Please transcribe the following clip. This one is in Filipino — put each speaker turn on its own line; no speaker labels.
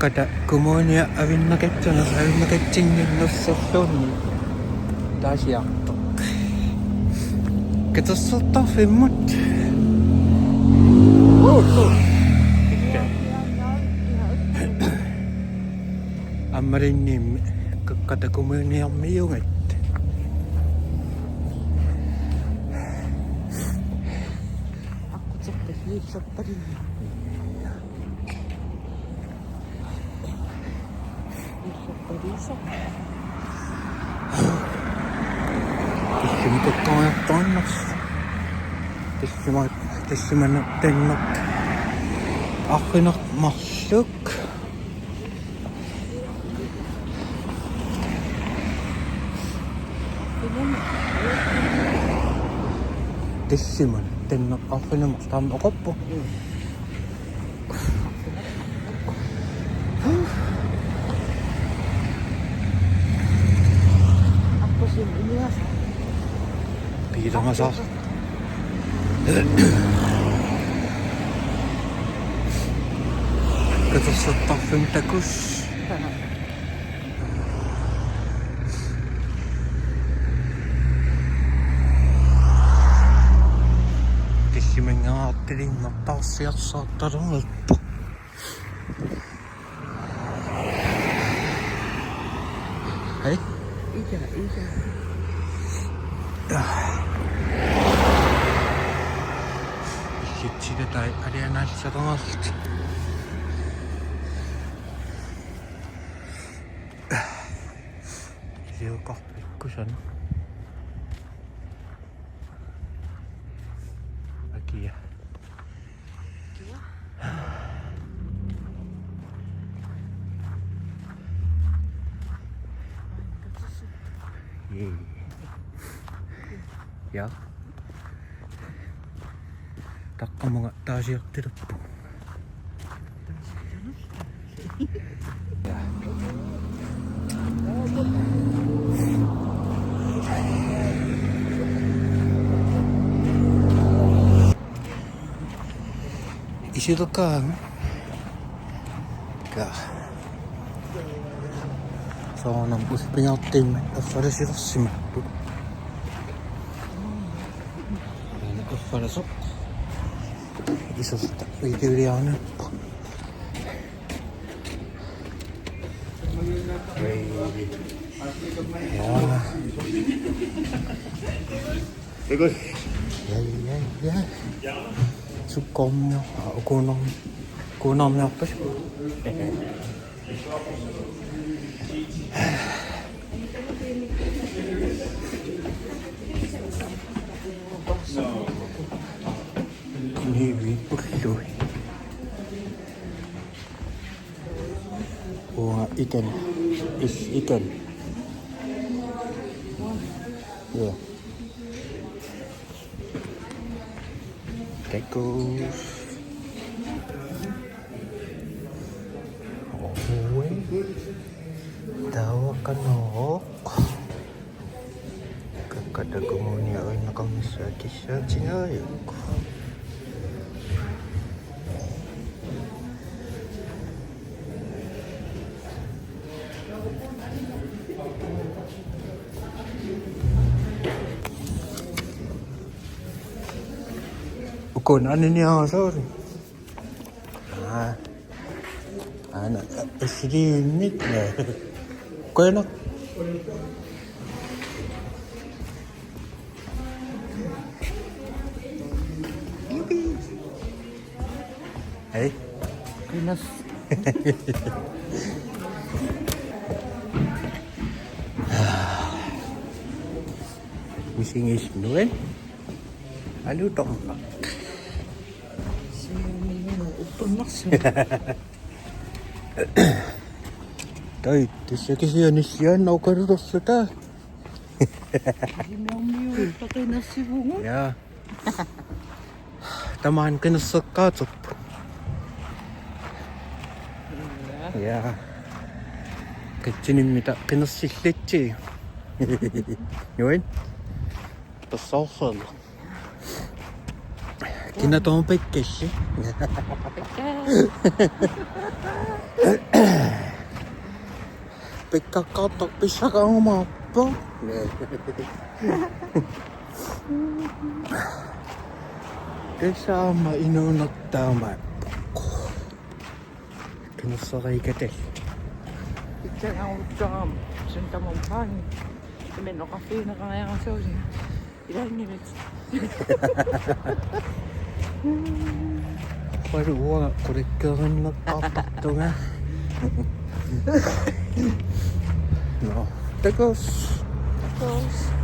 Kada kumunia avin naketsinnin nussalluni taasiartoq katassertarfimmut ammarinniimmi kada kumuiniarmiungat
Liipsapparinni. Liipsapparisa.
Tissimtukkaajattoannas. Tissimannattennak. Ahrinaq marluk. Tissimannattennak ahrinaq taamaqappu.
Apa sih ini mas?
Bilang asas. Katassertarfim takus. Tissimengaattilinnartarsiarsaattarnerpaq. Hei?
Iya.
Sida tai alianaallsatangaarlut. Isiuqarpikkusan. Akia. Ja. Takkamunga taasiartiluppu. Ja. Isirukaan. Ka. Saanam uspingaattiimme affarisilersimappu. Affarasop. Isosta viitiliaaneppu. Ja. Ja. Sukkomio. Kuunommiorpas. Kiniwi pullui. Ikan. Ikan. Ya. Tekus. Tawakan nok. Kakada kumunia ay nakamisati-sati ayok. Ukon ano niya sorry. Anak sedikit lah. Kau nak? Hey.
Pinas.
Missing is no. Ano tong? Tay, tisya kasi yan ako karutos ta.
Gimamyo, patay na si Bungo.
Ya. Tamaan ka na sa katsop. Ya. Kacinin mita kinasilit Yun? Tasawsal. Kinatompikkishi. Pikkakatok pisaka umappo. Kesama inunottaa Kinossarikate.
Itse on ollut syntämon pangi. Ja mennä kaffiina kanssa se olisi. Ilan nimet.
Parua kurikkarin nakapattunga. No, takos.
Tos.